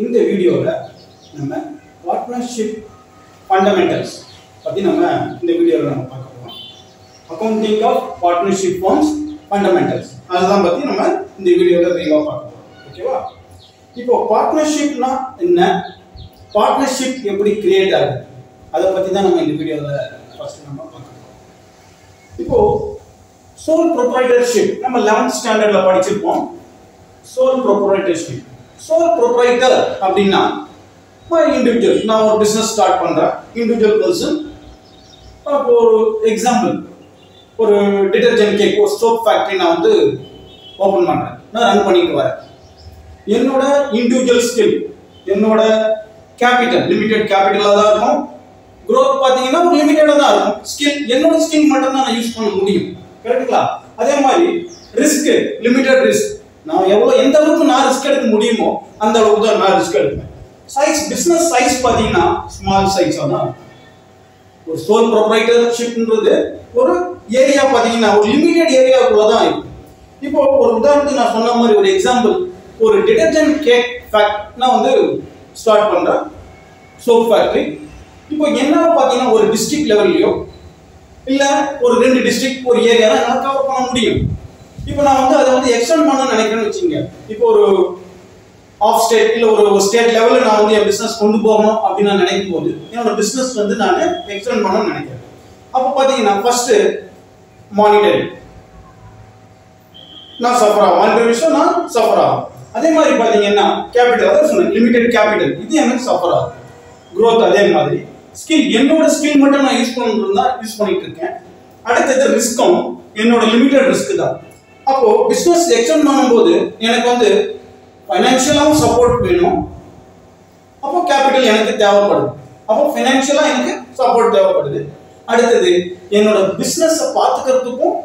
இந்த வீடியோல நம்ம பார்ட்னர்ஷிப் ஃபண்டமெண்டல்ஸ் பத்தி நம்ம இந்த வீடியோல நம்ம பார்க்க போறோம். Accounting of partnership firms fundamentals அதெல்லாம் பத்தி நம்ம இந்த வீடியோல விரிவா பார்க்க போறோம். ஓகேவா? இப்போ பார்ட்னர்ஷிப்னா என்ன, பார்ட்னர்ஷிப் எப்படி கிரியேட் ஆகுது அதை பத்தி தான் நம்ம இந்த வீடியோல ஃபர்ஸ்ட் நம்ம பார்க்க போறோம். இப்போ சோல் ப்ரொப்ரைட்டர்ஷிப் நம்ம 11th ஸ்டாண்டர்ட்ல படிச்சிருப்போம். சோல் ப்ரொப்ரைட்டர்ஷிப், சோல் ப்ரொப்ரைட்டர் அப்படின்னா இண்டிவிஜுவல், நான் ஒரு பிசினஸ் ஸ்டார்ட் பண்றேன், இண்டிவிஜுவல் பர்சன். இப்போ ஒரு எக்ஸாம்பிள், ஒரு டிடர்ஜென்ட் கேக், ஒரு சோப் ஃபேக்டரி நான் வந்து ஓபன் பண்றேன், நான் ரன் பண்ணிட்டு வரேன். என்னோட இண்டிவிஜுவல் ஸ்கில், என்னோட கேபிட்டல் லிமிடெட் கேபிட்டலா தான் இருக்கும். growth பாத்தீங்கன்னா ஒரு லிமிட்டடா தான் இருக்கும். ஸ்கில், என்னோட ஸ்கில் மட்டும் தான் நான் யூஸ் பண்ண முடியும். கரெக்ட்டுங்களா? அதே மாதிரி ரிஸ்க், லிமிட்டட் ரிஸ்க், நான் எவ்வளவு எந்த அளவுக்கு நான் ரிஸ்க் எடுக்க முடியுமோ அந்த அளவுக்கு தான் நான் ரிஸ்க் எடுப்பேன். சைஸ், பிசினஸ் சைஸ் பாத்தீங்கன்னா ஸ்மால் சைஸா தான். ஒரு சோல் ப்ரொப்ரைட்டர்ஷிப்ன்றது ஒரு ஏரியா பாத்தீங்கன்னா ஒரு லிமிட்டட் ஏரியாக்குள்ள தான் இருக்கும். இப்போ ஒரு உதாரணத்துக்கு நான் சொன்ன மாதிரி ஒரு எக்ஸாம்பிள், ஒரு டிடர்ஜென்ட் கேக் ஃபேக்டரி நான் வந்து ஸ்டார்ட் பண்றேன், சோப் ஃபேக்டரி. இப்போ என்ன பாத்தீங்கன்னா ஒரு டிஸ்ட்ரிக்ட் லெவல்லயோ இல்ல ஒரு 2 டிஸ்ட்ரிக்ட் ஒரு ஏரியா தான் என்னால கவர் பண்ண முடியும். இப்போ நான் வந்து அதை வந்து எக்ஸ்டெண்ட் பண்ணணும்னு நினைக்கிறேன்னு வச்சுக்கோங்க. இப்போ ஒரு ஆஃப் ஸ்டேட் இல்ல ஒரு ஸ்டேட் லெவல்ல நான் வந்து என் பிசினஸ் கொண்டு போகணும் அப்படின்னு நான் நினைக்கும் போது என்னோட பிசினஸ் வந்து நான் எக்ஸ்டெண்ட் பண்ணணும்னு நினைக்கிறேன். அப்போ பாத்தீங்கன்னா ஃபர்ஸ்ட் மானிட்டரி நான் சஃபர் ஆகும், மானிட்டரி விஷயம் நான் சஃபர் ஆகும். அதே மாதிரி பாத்தீங்கன்னா கேபிட்டல், அதான் சொன்னேன் லிமிடெட் கேபிட்டல், இது எனக்கு சஃபர் ஆகும். growth அதே மாதிரி. ஸ்கில், என்னோட ஸ்கில் மட்டும் நான் யூஸ் பண்ணணும்னா யூஸ் பண்ணிட்டு இருக்கேன். அடுத்தது ரிஸ்க்கும் என்னோட லிமிட்டட் ரிஸ்க் தான். அப்போ பிசினஸ் எக்ஸ்டெண்ட் பண்ணும்போது எனக்கு வந்து ஃபைனான்சியலாவும் சப்போர்ட் வேணும். அப்போ கேபிட்டல் எனக்கு தேவைப்படுது. அப்போ ஃபைனான்சியலா எனக்கு சப்போர்ட் தேவைப்படுது. அடுத்தது என்னோட பிசினஸ் பாத்துக்கிறதுக்கும்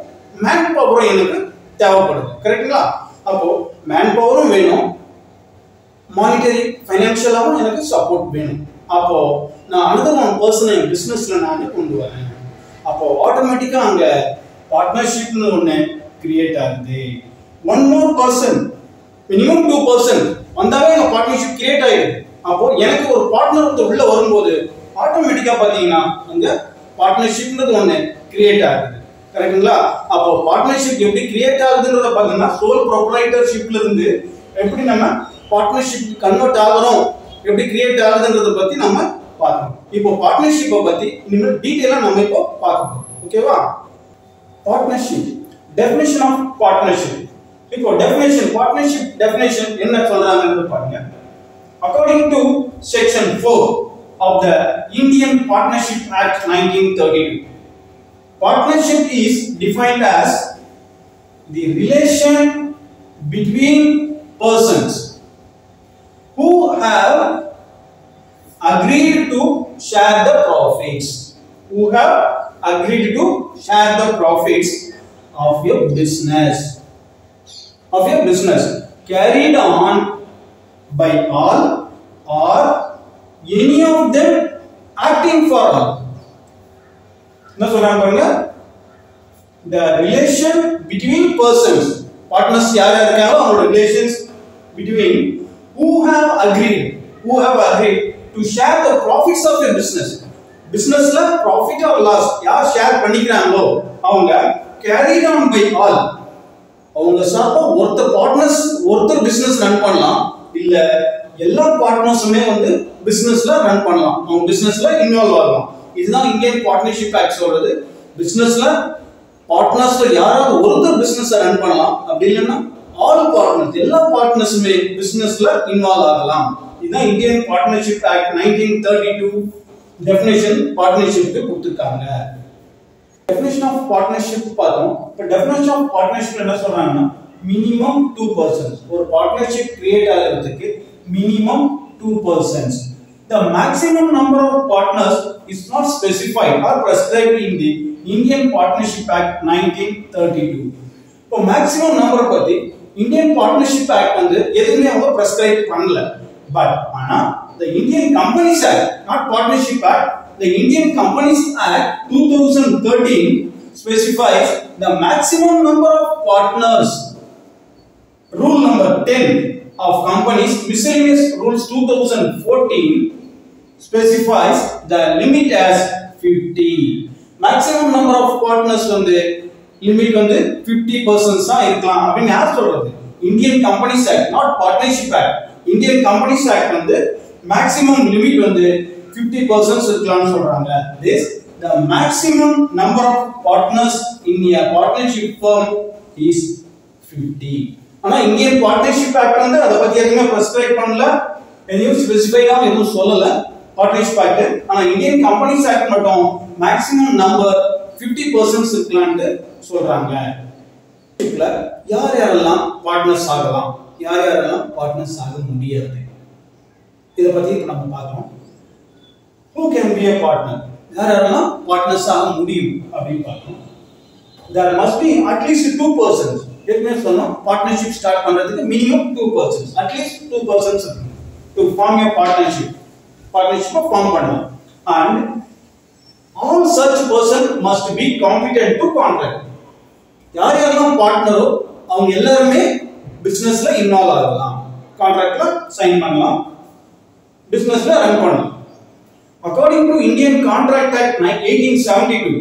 மேன் பவரும் எனக்கு தேவைப்படுது. கரெக்ட்டுங்களா? அப்போ மேன் பவரும் வேணும், மானிட்டரி ஃபைனான்சியலாவும் எனக்கு சப்போர்ட் வேணும். அப்போ நான் another one person என் பிசினஸ்ல நான் கொண்டு வரேன். அப்போ ஆட்டோமேட்டிக்கா அங்க பார்ட்னர்ஷிப்னு ஒண்ணு கிரியேட் ஆகுது. One more person, minimum 2 person வந்தாவே அங்க பார்ட்னர்ஷிப் கிரியேட் ஆயிடுது. அப்போ எனக்கு ஒரு பார்ட்னர் வந்து உள்ள வரும்போது ஆட்டோமேட்டிக்கா பாத்தீங்கன்னா அங்க பார்ட்னர்ஷிப்ன்றது ஒண்ணு கிரியேட் ஆகுது. கரெக்ட்டுங்களா? அப்போ பார்ட்னர்ஷிப் எப்படி கிரியேட் ஆகுதுன்றத பாத்தீங்கன்னா சோல் ப்ரொப்ரைட்டர்ஷிப்ல இருந்து எப்படி நம்ம பார்ட்னர்ஷிப் கன்வெர்ட் ஆகுறோம், எப்படி கிரியேட் ஆகுதுன்றத பத்தி நம்ம பார்க்கணும். இப்போ பார்ட்னர்ஷிப்பை பத்தி இன்னும் டீடைலா நம்ம இப்போ பார்க்க போறோம். ஓகேவா? Partnership, definition of partnership. இப்போ டெஃபினிஷன், பார்ட்னர்ஷிப் டெஃபினிஷன் என்ன சொல்றாங்கன்னு பாருங்க. According to section 4 of the Indian Partnership Act 1932, partnership is defined as the relation between persons who have agreed to share the profits, of your business, carried on by all or any of them acting for all. என்ன சொல்றாங்க பாருங்க, the relation between persons, partners யார் இருக்காங்களோ அவங்களோட relations between who have agreed to share the profits of your businessல profit or loss யார் share பண்ணிக்கிறாங்களோ அவங்க carried on by all, அவங்க சார்பா ஒருத்தர் பிசினஸ் ரன் பண்ணலாம், இல்ல எல்லா பார்ட்னர்ஸுமே வந்து பிசினஸ்ல ரன் பண்ணலாம், அவங்க பிசினஸ்ல இன்வால்வ் ஆகலாம். இதுதான் இந்தியன் பார்ட்னர்ஷிப் ஆக்ட் சொல்றது. பிசினஸ்ல பார்ட்னர்ஸ்ல யாராவது ஒருத்தர் பிசினஸ் ரன் பண்ணலாம், அப்படி இல்லைன்னா ஆல் பார்ட்னர்ஸ், எல்லா பார்ட்னர்ஸுமே பிசினஸ்ல இன்வால்வ் ஆகலாம். இதுதான் இந்தியன் பார்ட்னர்ஷிப் ஆக்ட் 1932 டெஃபினிஷன் பார்ட்னர்ஷிப்க்கு கொடுத்திருக்காங்க. டெஃபினிஷன் ஆஃப் பார்ட்னர்ஷிப் பார்த்தோம். இப்போ டெஃபினிஷன் ஆஃப் பார்ட்னர்ஷிப் என்ன சொல்றாங்கன்னா மினிமம் 2 பர்சன்ஸ், ஒரு பார்ட்னர்ஷிப் கிரியேட் ஆகிறதுக்கு minimum 2 persons. The maximum number of partners is not specified or prescribed in the Indian Partnership Act 1932. இப்போ maximum number பத்தி இந்தியன் பார்ட்னர்ஷிப் ஆக்ட் வந்து எதுவுமே அவங்க prescribe பண்ணல. பட் ஆனா the Indian Companies Act, not Partnership Act, the Indian Companies Act 2013 specifies the maximum number of partners. Rule number 10 of Companies Miscellaneous Rules 2014 specifies the limit as 50. Maximum number of partners வந்து limit வந்து 50% தான் இருக்கலாம் அப்படினு யார் சொல்றது? Indian Companies Act, not Partnership Act. Indian Companies Act வந்து maximum limit வந்து 50% இருக்கலாம்னு சொல்றாங்க. This the maximum number of partners in a partnership firm is 50. ஆனா இந்தியன் பார்ட்னர்ஷிப் ஆக்ட் வந்து அத பத்தி எதுவுமே பிரெஸ்கிரைப் பண்ணல, எதையும் ஸ்பெசிஃபைடா எதுவும் சொல்லல பார்ட்னர்ஷிப் ஆக்ட். ஆனா இந்தியன் கம்பெனிஸ் ஆக்ட் மட்டும் மேக்ஸிமம் நம்பர் 50% இருக்கலாம்னு சொல்றாங்க. இதுல யார் யாரெல்லாம் பார்ட்னர்ஸ் ஆகலாம், யார் யாரெல்லாம் பார்ட்னர்ஸ் ஆக முடியாது, இத பத்தி இப்ப நம்ம பார்க்கலாம். Who can be a partner? யார் யாரெல்லாம் பார்ட்னர்ஸ் ஆக முடியும் அப்படினு பார்க்கலாம். There must be at least 2 persons. ஏற்கனவே சொன்னோம் பார்ட்னர்ஷிப் ஸ்டார்ட் பண்றதுக்கு minimum 2 persons, at least 2 persons to form a partnership form பண்ணலாம். And all such person must be competent to contract. யார் யாரெல்லாம் பார்ட்னரோ அவங்க எல்லாரும் பிசினஸ்ல இன்வால்வ் ஆகலாம், கான்ட்ராக்ட்ல சைன் பண்ணலாம், பிசினஸ்ல ரன் பண்ணலாம். According to Indian Contract Act 1872,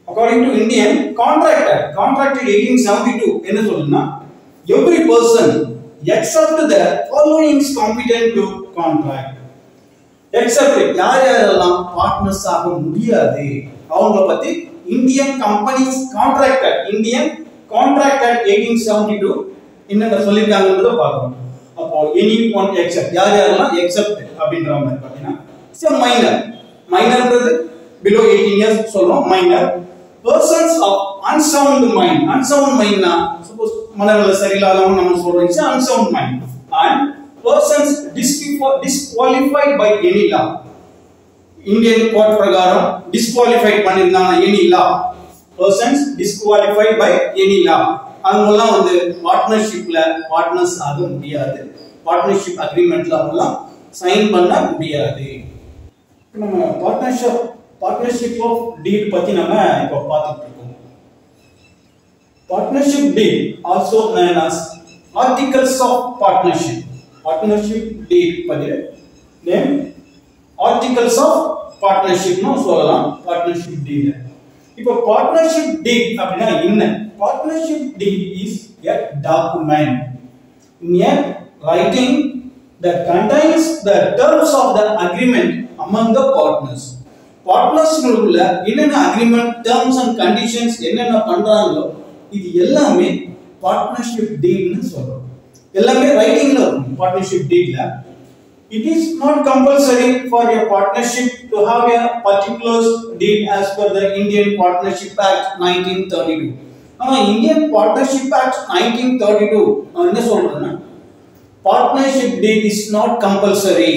according to Indian Contract Act 1872 என்ன சொல்லுதுன்னா, every person except the following is competent to contract. Except யார் யாரெல்லாம் பார்ட்னர்ஸ் ஆக முடியாது அவங்கள பத்தி Indian companies contract act, Indian contract act 1872 என்னென்ன சொல்லிருக்காங்கன்றத பார்க்கணும். அப்போ எனி ஒன் எக்ஸெப்ட், யார் யாரெல்லாம் எக்ஸெப்ட் அப்படின்ற மாதிரி பார்த்தீங்கன்னா, மைனர், மைனர்ன்றது below 18 years சொல்றோம் minor. persons of unsound mind, unsound mindனா சப்போஸ் மனநல சரியில்லாதவங்க நம்ம சொல்றோம் unsound mind. And persons disqualified by any law, Indian court பிரகாரம் disqualified பண்ணிருந்தாங்க any law, persons disqualified by any law, அவங்கலாம் வந்து பார்ட்னர்ஷிப்ல பார்ட்னர்ஸ் ஆக முடியாது, பார்ட்னர்ஷிப் அக்ரிமெண்ட்ல அவங்கலாம் சைன் பண்ண முடியாது. நம்ம பார்ட்னர்ஷிப் ஆஃப் டீட் பத்தி நம்ம இப்போ பார்த்துட்டு இருக்கோம். Partnership deed also known as articles of partnership. Partnership deed பத்தி நேம் ஆர்டிகல்ஸ் ஆஃப் பார்ட்னர்ஷிப்னு சொல்லலாம். Partnership deed. இப்போ பார்ட்னர்ஷிப் டீட் அப்படினா என்ன? Partnership deed is a document in a writing that contains the terms of the agreement among the partners. பார்ட்னர்ஸ்களுக்குள்ள என்னென்ன agreement, terms and conditions என்னென்ன பண்றாங்களோ இது எல்லாமே பார்ட்னர்ஷிப் டீட்னு சொல்றோம். எல்லாமே ரைட்டிங்ல இருக்கும் partnership டீட்ல. It is not compulsory for a partnership to have a particular deed as per the Indian Partnership Act 1932. ஆனா Indian Partnership Act 1932 என்ன சொல்றதுன்னா, partnership deed is not compulsory.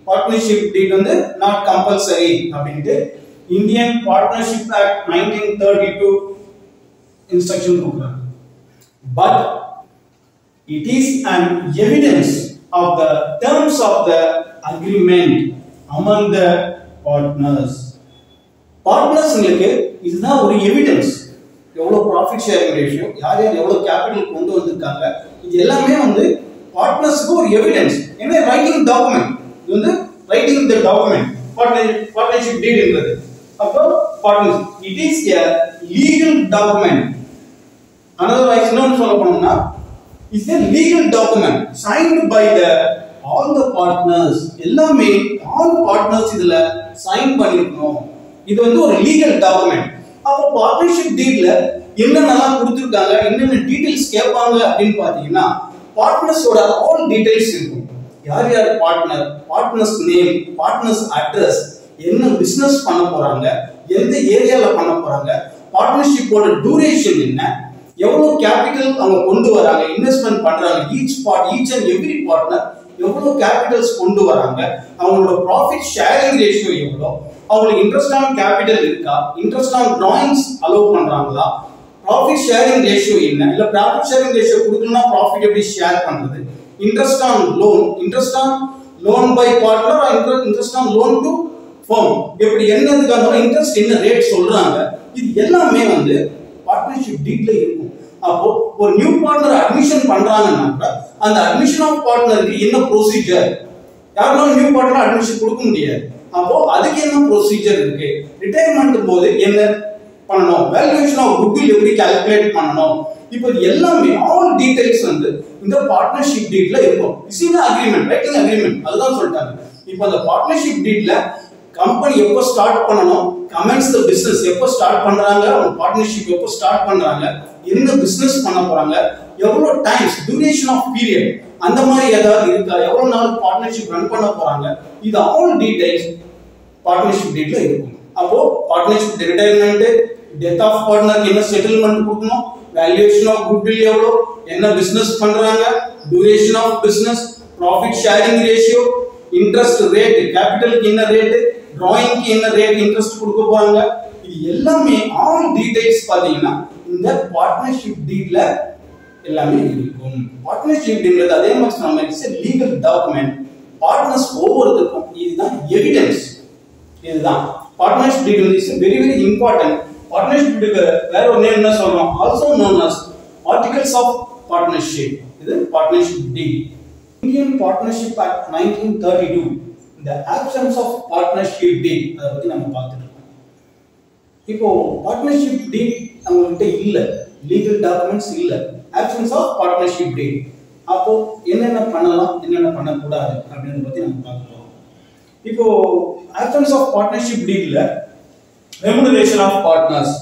Partnership deed வந்து not compulsory அப்படின்ட்டு Indian Partnership Act 1932 instruction கொடுக்குறாங்க. But it is an evidence of the terms of the agreement among the partners. பார்ட்னர்ஸ்ங்களுக்கு இதுதான் ஒரு evidence. எவ்வளவு profit sharing ratio, யார் யார் எவ்வளவு capital கொண்டு வந்திருக்காங்க, இது எல்லாமே வந்து பார்ட்னர்ஸ்க்கு ஒரு எவிடன்ஸ். ஏன்னா ரைட்டிங் டாக்குமெண்ட், இது வந்து ரைட்டிங் தி டாக்குமெண்ட் பார்ட்னர்ஷிப் டீட்ன்றது. அப்போ partners it is a legal document. Otherwise இன்னொன்னு சொல்ல போனோம்னா is a legal document signed by all the partners. எல்லாமே all partners இதுல சைன் பண்ணிருக்கணும். இது வந்து ஒரு லீகல் டாக்குமெண்ட். அப்போ பார்ட்னர்ஷிப் டீட்ல என்னென்னலாம் கொடுத்திருக்காங்க, என்னென்ன டீடைல்ஸ் கேட்பாங்க அப்படின்னு பாத்தீங்கன்னா, பார்ட்னர்ஸோட ஆல் டீடைல்ஸ் இருக்கும். யார் யார் partner, partners name, partners address, என்ன பிசினஸ் பண்ண போறாங்க, எந்த ஏரியால பண்ண போறாங்க, பார்ட்னர்ஷிப்போட டியூரேஷன் என்ன, எவ்வளவு கேபிட்டல் அவங்க கொண்டு வராங்க, இன்வெஸ்ட்மென்ட் பண்றாங்க, ஈச் அண்ட் எவ்ரி பார்ட்னர் எவ்வளவு கேபிட்டல்ஸ் கொண்டு வராங்க, அவங்களோட ப்ராஃபிட் ஷேரிங் ரேஷியோ எவ்வளவு, அவங்களுக்கு இன்ட்ரெஸ்ட் ஆன் கேபிட்டல் இருக்கா, இன்ட்ரெஸ்ட் ஆன் டிராயிங்ஸ் அலோவ் பண்றாங்களா, ப்ராஃபிட் ஷேரிங் ரேஷியோ என்ன, இல்ல ப்ராஃபிட் ஷேரிங் ரேஷியோ கொடுக்கணும்னா ப்ராஃபிட் எப்படி ஷேர் பண்றது, interest on loan by partner, interest on loan to firm, எப்படி என்னதுக்கான இன்ட்ரெஸ்ட் என்ன ரேட் சொல்றாங்க, இது எல்லாமே வந்து பார்ட்னர்ஷிப் டீட்ல இருக்கும். அப்போ ஒரு நியூ பார்ட்னர் அட்மிஷன் பண்றாங்கன்னா அந்த அட்மிஷன் ஆஃப் பார்ட்னருக்கு என்ன ப்ரொசீஜர், யாருனாலும் நியூ பார்ட்னர் அட்மிஷன் கொடுக்க முடியாது. அப்போ அதுக்கு என்ன ப்ரொசீஜர் இருக்கு, ரிட்டையர்மெண்ட் போது என்ன பண்ணணும், வேல்யூவேஷன் ஆஃப் குட்வில் எப்படி கால்குலேட் பண்ணணும், இப்போ எல்லாமே ஆல் டீடைல்ஸ் வந்து இந்த பார்ட்னர்ஷிப் டீட்ல இருக்கும். இஸ் அக்ரிமெண்ட், ரைட்டிங் அக்ரிமெண்ட், அதுதான் சொல்லிட்டாங்க. இப்போ அந்த பார்ட்னர்ஷிப் டீட்ல கம்பெனி எப்போ ஸ்டார்ட் பண்ணணும், கமென்ஸ் தி பிசினஸ் எப்போ ஸ்டார்ட் பண்றாங்க, அவங்க பார்ட்னர்ஷிப் எப்போ ஸ்டார்ட் பண்றாங்க, என்ன பிசினஸ் பண்ண போறாங்க, எவ்வளவு டைம்ஸ், டியூரேஷன் ஆஃப் பீரியட், அந்த மாதிரி ஏதாவது இருக்கா, எவ்வளவு நாள் பார்ட்னர்ஷிப் ரன் பண்ண போறாங்க, இது ஆல் டீடைல்ஸ் பார்ட்னர்ஷிப் டீட்ல இருக்கும். அப்போ பார்ட்னர்ஷிப் ரிட்டையர்மெண்ட், டெத் ஆஃப் பார்ட்னருக்கு என்ன செட்டில்மெண்ட் கொடுக்கணும், வேல்யூவேஷன் ஆஃப் குட்வில் எவ்வளோ, என்ன பிசினஸ் பண்றாங்க, duration of business, profit sharing ratio, interest rate, கேபிட்டலுக்கு என்ன ரேட், டிராயிங்க்கு என்ன ரேட் இன்ட்ரெஸ்ட் கொடுக்க போறாங்க, இது எல்லாமே ஆல் டீடைல்ஸ் பாத்தீங்கன்னா இந்த பார்ட்னர்ஷிப் டீட்ல எல்லாமே இருக்கும். பார்ட்னர்ஷிப் டீட்ல அதே மாதிரி நம்ம லீகல் டாக்குமெண்ட், பார்ட்னர்ஸ் ஒவ்வொருத்தருக்கும் இதுதான் எவிடன்ஸ். இதுதான் partnership deed is very very important. Partnership deed வேற ஒரு நேம் என்ன சொல்றோம், also known as articles of partnership. இது partnership deed. Indian partnership act 1932 இந்த ஆப்சன்ஸ் ஆஃப் பார்ட்னர்ஷிப் டீட் அதை பத்தி நம்ம பார்த்துட்டு இருக்கோம். இப்போ பார்ட்னர்ஷிப் டீட் நம்மகிட்ட இல்ல, லீகல் டாக்குமெண்ட்ஸ் இல்ல, ஆப்சன்ஸ் ஆஃப் பார்ட்னர்ஷிப் டீட். அப்போ என்னென்ன பண்ணலாம், என்னென்ன பண்ணக்கூடாது அப்படின்றத பத்தி நம்ம பார்க்க போறோம். இப்போ ஆப்சன்ஸ் ஆஃப் பார்ட்னர்ஷிப் டீட்ல ரெமுனரேஷன் ஆஃப் பார்ட்னர்ஸ்.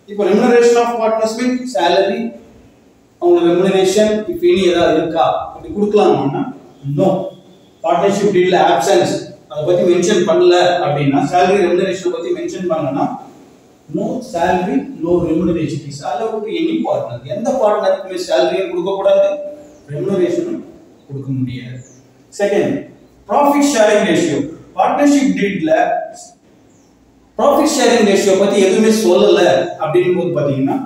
இப்போ remuneration of partners mean salary, அவங்க ரெமுனரேஷன் இஃப் எனி ஏதாவது இருக்கா அப்படி கொடுக்கலாமா, நோ. பார்ட்னர்ஷிப் டீட்ல ஆப்சன்ஸ் அதை பத்தி மென்ஷன் பண்ணல அப்படின்னா, salary ரெமுனரேஷன் பத்தி மென்ஷன் பண்ணலனா no salary no remuneration is allowed to any partner. எந்த பார்ட்னருக்குமே salary கொடுக்க கூடாது, ரெமுனரேஷனும் கொடுக்க முடியாது. Second, profit sharing ratio. Partnership டீட்ல ப்ராஃபிட் ஷேரிங் ரேஷியோ பத்தி எதுவுமே சொல்லல அப்படினு போது பாத்தீங்கன்னா,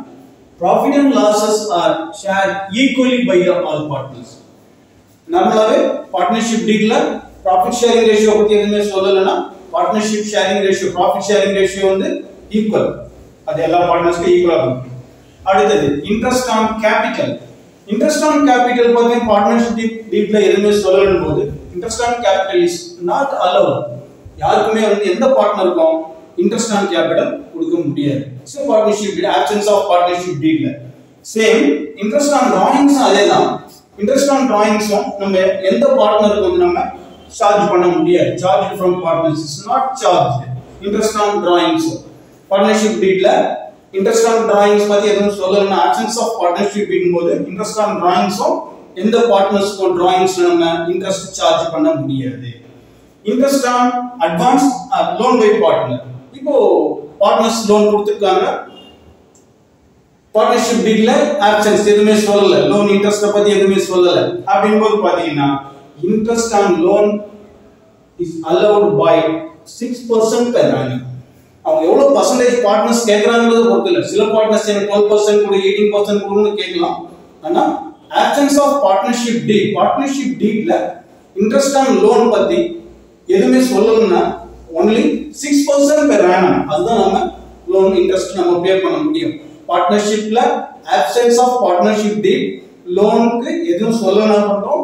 profit and losses are shared equally by the all partners. நார்மலாவே பார்ட்னர்ஷிப் டீட்ல ப்ராஃபிட் ஷேரிங் ரேஷியோ பத்தி எதுவுமே சொல்லலனா, partnership sharing ratio, profit sharing ratio வந்து ஈக்குவல், அது எல்லா பார்ட்னர்ஸ்க்கு ஈக்குவலா இருக்கும். அடுத்தது interest on capital. Interest on capital பத்தி பார்ட்னர்ஷிப் டீட்ல எதுவுமே சொல்லலன்னு போது, interest on capital is not allowed. யாருக்குமே வந்து எந்த பார்ட்னருக்கும் இன்ட்ரெஸ்ட் ஆன் கேபிட்டல் கொடுக்க முடியாது. So partnership deed, absence of partnership டீட்ல சேம். இன்ட்ரெஸ்ட் ஆன் டிராயிங்ஸ் அதேதான். இன்ட்ரெஸ்ட் ஆன் டிராயிங்ஸும் நம்ம எந்த பார்ட்னருக்கு வந்து நம்ம சார்ஜ் பண்ண முடியாது. Charge from partners is not charge. Interest on drawings partnership டீட்ல இன்ட்ரெஸ்ட் ஆன் டிராயிங்ஸ் பத்தி எதுவும் சொல்லலன்னா, ஆப்சன்ஸ் ஆஃப் பார்ட்னர்ஷிப் டீட் போது இன்ட்ரெஸ்ட் ஆன் டிராயிங்ஸும் எந்த பார்ட்னர்ஸ்க்கும் டிராயிங்ஸ்ல நம்ம இன்ட்ரெஸ்ட் சார்ஜ் பண்ண முடியாது. Interest on advance loan by partner. இப்போ பார்ட்னர்ஸ் லோன் கொடுத்திருக்காங்க, பார்ட்னர்ஷிப் டீட்ல ஆப்சன்ஸ் எதுவுமே சொல்லல, லோன் இன்ட்ரெஸ்ட் பத்தி எதுவுமே சொல்லல அப்படிங்கும்போது பாத்தீங்கன்னா, interest on loan is allowed by 6% per annum. அவங்க எவ்வளவு பர்சன்டேஜ் பார்ட்னர்ஸ் கேக்குறாங்கன்றத பொறுத்து இல்ல. சில பார்ட்னர்ஸ் எனக்கு 12% கூட 18% கொடுன்னு கேட்கலாம். ஆனா ஆப்சன்ஸ் ஆஃப் பார்ட்னர்ஷிப் டீட்ல இன்ட்ரெஸ்ட் ஆன் லோன் பத்தி எதுவுமே சொல்லணும்னா only 6% per annum, அதுதான் நம்ம லோன் இன்ட்ரெஸ்ட் நம்ம பே பண்ண முடியும். பார்ட்னர்ஷிப்ல ஆப்சன்ஸ் ஆஃப் பார்ட்னர்ஷிப் டீட் லோனுக்கு எதுவும் சொல்லனா மட்டும்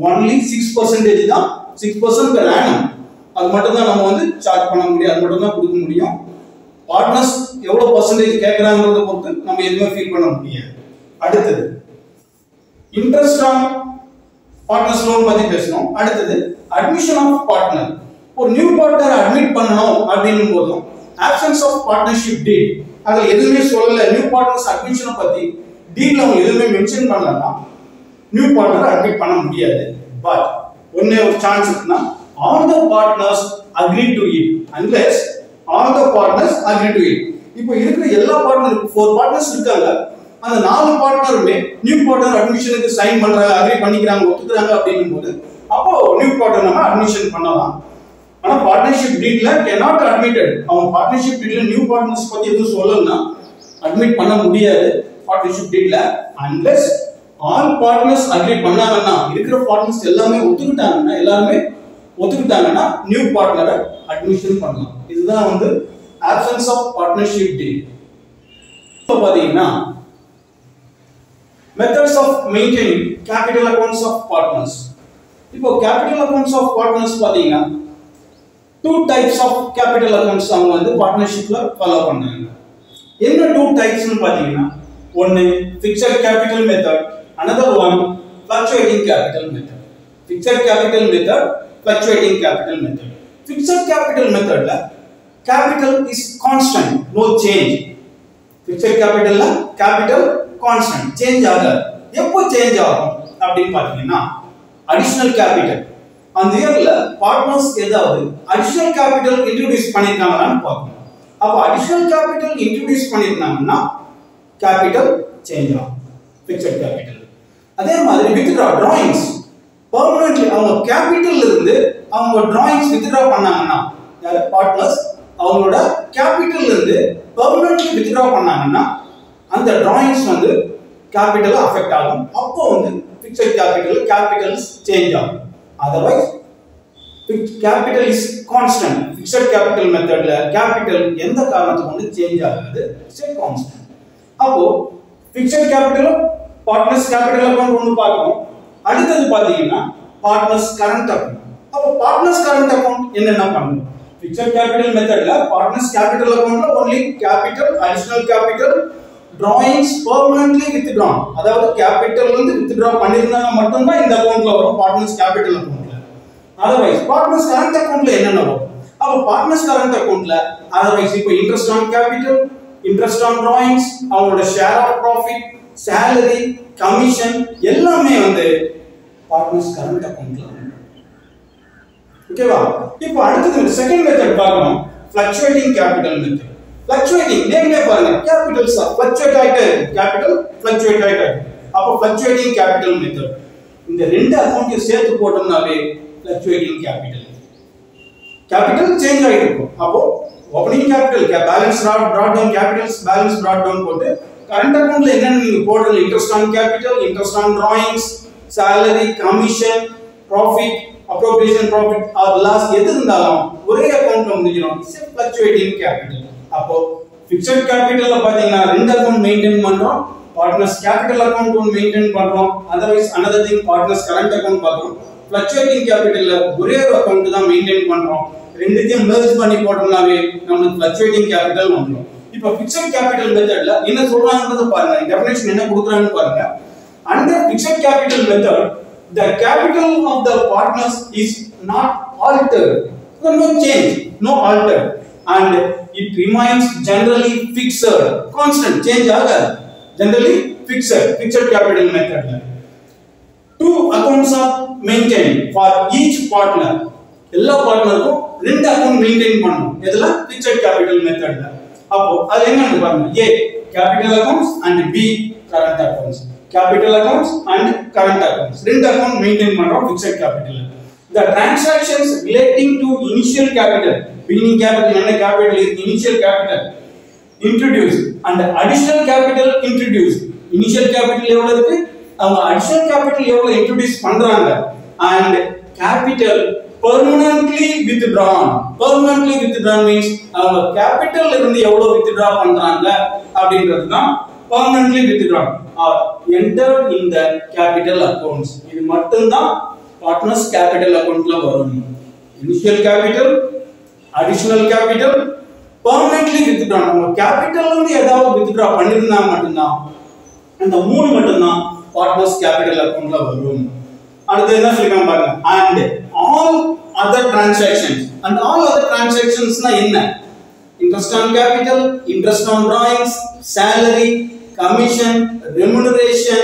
only 6% தான், 6% per annum. அது மட்டும் தான் நம்ம வந்து சார்ஜ் பண்ண முடியும், அது மட்டும் தான் கொடுக்க முடியும். பார்ட்னர்ஸ் எவ்வளவு பர்சன்டேஜ் கேக்குறாங்கறத பொறுத்து நம்ம எதுவுமே ஃபீல் பண்ண முடியாது. அடுத்தது இன்ட்ரெஸ்ட் ஆன் பார்ட்னர்ஸ் லோன் பத்தி பேசணும். அடுத்தது அட்மிஷன் ஆஃப் பார்ட்னர். ஒரு நியூ பார்ட்னர் அட்மிட் பண்ணனும் அப்படினும் போதும் ஆப்சன்ஸ் ஆஃப் பார்ட்னர்ஷிப் டீட் அதுல எதுவுமே சொல்லல, நியூ பார்ட்னர்ஸ் அட்மிஷனை பத்தி டீட்ல அவங்க எதுவுமே மென்ஷன் பண்ணலன்னா நியூ பார்ட்னர் அட்மிட் பண்ண முடியாது. பட் ஒண்ணே ஒரு சான்ஸ் இருக்குன்னா, all the partners agree to it, unless all the partners agree to it. இப்போ இருக்கிற எல்லா பார்ட்னருக்கு 4 பார்ட்னர்ஸ் இருக்காங்க, அந்த 4 பார்ட்னருமே நியூ பார்ட்னர் அட்மிஷனுக்கு சைன் பண்றாங்க, அக்ரி பண்ணிக்கிறாங்க, ஒத்துக்குறாங்க அப்படிங்கும்போது அப்போ நியூ பார்ட்னர் நம்ம அட்மிஷன் பண்ணலாம். ஆனா பார்ட்னர்ஷிப் டீட்ல cannot admitted. அவங்க பார்ட்னர்ஷிப் டீட்ல நியூ பார்ட்னர்ஸ் பத்தி எதுவும் சொல்லலன்னா அட்மிட் பண்ண முடியாது partnership டீட்ல, unless all partners agree பண்ணாங்கன்னா, இருக்கிற பார்ட்னர்ஸ் எல்லாமே ஒத்துக்கிட்டாங்கன்னா நியூ பார்ட்னரை அட்மிஷன் பண்ணலாம். இதுதான் வந்து ஆப்சன்ஸ் ஆஃப் பார்ட்னர்ஷிப் டீட். இப்போ பாத்தீங்கன்னா Methods of maintaining capital accounts of partners. இப்போ capital accounts of partners பாத்தீங்கன்னா two types of capital accounts அவங்க வந்து பார்ட்னர்ஷிப்ல ஃபாலோ பண்றாங்க. என்ன two types னு பாத்தீங்கன்னா ஒன்னு fixed capital method, another one fluctuating capital method. Fixed capital method, fluctuating capital method. Fixed capital method la capital is constant, no change. Fixed capital la capital constant, change ஆகாது. எப்போ change ஆகும் அப்படினு பாத்தீங்கன்னா additional capital அந்த இயர்ல partners ஏதாவது additional capital introduce பண்ணிருக்காங்களான்னு பார்க்கணும். அப்ப additional capital introduce பண்ணிருந்தாங்கன்னா capital change ஆகும், fixed capital. அதே மாதிரி withdraw drawings permanently அவங்க கேபிட்டல்ல இருந்து அவங்க drawings withdraw பண்ணாங்கன்னா பார்ட்னர்ஸ் அவங்களோட கேபிட்டல்ல இருந்து permanently withdraw பண்ணாங்கன்னா அந்த drawings வந்து capital affect ஆகும். அப்போ வந்து fixed capital change ஆகும். Otherwise capital is constant. Fixed capital method ல capital எந்த காரணத்துக்கு வந்து change ஆகாது, stay constant. அப்போ fixed capital partners capital account ஒன்னு பார்க்கணும். அடுத்து பாத்தீங்கன்னா partners current account. அப்போ partners current account என்னென்ன பண்ணணும்? Fixed capital method ல partners capital account ல only capital, additional capital, drawings permanently withdrawn. அதாவது capital வந்து withdraw பண்ணிருந்தாங்க மட்டும் தான் இந்த அக்கவுண்ட்ல வரும் partners capital accountல. otherwise partners current accountல என்னென்ன வரும்? அப்ப partners current accountல otherwise இப்போ interest on capital, interest on drawings, அவங்களோட share of profit, salary, commission எல்லாமே வந்து partners current accountல வரும். ஓகேவா? இப்போ அடுத்து செகண்ட் மெத்தட் பார்க்கணும், fluctuating capital method. Fluctuating நேம்ல பாருங்க, capitals fluctuate ஆயிட்டே capital fluctuate ஆயிட்டே. அப்ப fluctuating capital method இந்த ரெண்டு அக்கவுண்ட்டையும் சேர்த்து போட்டோம்னாவே fluctuating capital change ஆயிட்டு இருக்கும். அப்போ opening capital balance brought down, capitals balance brought down போட்டு current accountல என்னன்னு நீங்க போடுறது interest on capital, interest on drawings, salary, commission, profit, appropriation profit or loss எது இருந்தாலும் ஒரே அக்கவுண்ட்ல வந்துரும், fluctuating capital. அப்போ fixed capital பாத்தீங்கன்னா ரெண்டு அக்கவுண்ட் மெயின்டைன் பண்றோம், partners capital account ஒன்னு மெயின்டைன் பண்றோம், otherwise another thing partners current account பார்க்கறோம். fluctuating capital ஒரே ஒரு அக்கவுண்ட் தான் மெயின்டைன் பண்றோம், ரெண்டுத்தையும் merge பண்ணி போட்டோம்னாவே நமக்கு fluctuating capital வந்துரும். இப்போ fixed capital மெத்தட்ல என்ன சொல்றாங்கன்றத பாருங்க, டெஃபினிஷன் என்ன கொடுக்கறாங்கன்னு பாருங்க. Under fixed capital method the capital of the partners is not altered, no change, no altered, and it remains generally fixed, constant, change ஆகாது, generally fixed capital method. Two accounts are maintained for each partner. எல்லா பார்ட்னருக்கும் ரெண்டு account maintain பண்ணனும், எதுல fixed capital methodல. அப்போ அது என்னன்னு பாருங்க, A capital accounts and B current accounts. Capital accounts and current accounts ரெண்டு அக்கவுண்ட் மெயின்டைன் பண்றோம் fixed capital. The transactions relating to initial capital, beginning capital என்ன capital இருக்கு, initial capital introduced and additional capital introduced. Initial capital எவ்வளவு இருக்கு, அவங்க additional capital எவ்வளவு introduce பண்றாங்க, and capital permanently withdrawn. Permanently withdrawn means அவங்க capital இருந்து எவ்வளவு withdraw பண்றாங்க அப்படிங்கிறது தான் permanently withdrawn or entered in the capital accounts. இது மட்டும் தான் partners capital accountல வரும். Initial capital, additional capital, permanently withdrawn. அவங்க capital இருந்து ஏதாவது withdraw பண்ணிருந்தா மட்டும் தான் அந்த மூணு மட்டும் தான் partners capital accountல வரும். அடுத்து என்ன சொல்றாங்க பாருங்க, and all other transactions. And all other transactions னா என்ன? Interest on capital, interest on drawings, salary, commission, remuneration,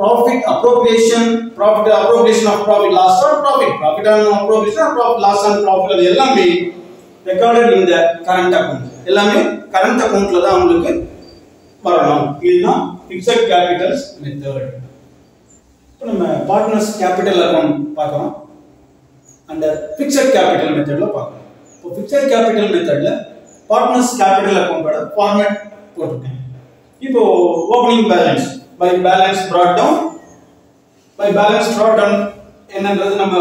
profit appropriation of profit, loss on profit on appropriation or profit loss on profit, அது எல்லாமே recorded in the current account. எல்லாமே current accountல தான் உங்களுக்கு வரணும். இதுதான் fixed capitals method. இப்போ நம்ம partners capital account பார்க்கறோம், under fixed capital methodல பார்க்கறோம். இப்போ fixed capital methodல partners capital account ஓட ஃபார்மட் போட்டுட்டேன். இப்போ opening balance by balance brought down என்னன்றது நம்ம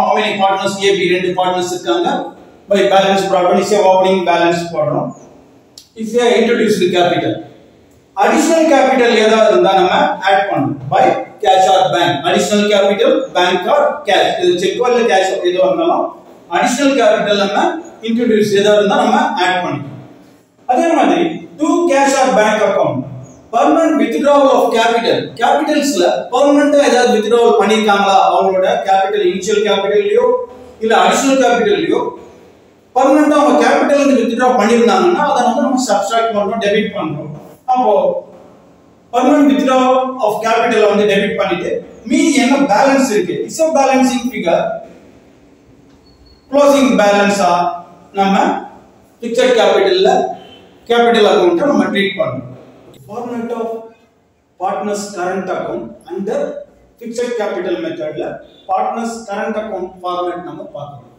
how many partners A B ரெண்டு partners இருக்காங்க, by balance brought down is a opening balance போடுறோம், is a introduced capital. additional capital ஏதாவது இருந்தா நம்ம ஆட் பண்ணணும் by cash or bank. Additional capital bank or cash. இது செக் இல்ல cash ஏதோ இருந்தாலும் additional capital நம்ம introduce ஏதாவது இருந்தா நம்ம ஆட் பண்ணிக்கணும். அதே மாதிரி to cash or bank account permanent withdrawal of capital. Capitalsல permanent ஏதாவது withdrawal பண்ணிருக்காங்களா அவங்களோட capital initial capitalலையோ இல்ல additional capitalலையோ permanent அவங்க capital இருந்து withdraw பண்ணிருந்தாங்கன்னா அத நம்ம subtract பண்றோம் டெபிட் பண்றோம். அப்போ permanent withdrawal of capital வந்து டெபிட் பண்ணிட்டு மீதி என்ன பேலன்ஸ் இருக்கு it's a balancing figure closing balance நம்ம fixed capitalல capital account நம்ம ட்ரீட் பண்றோம். Format of partners current account under fixed capital methodல partners current account format நம்ம பார்க்கணும்.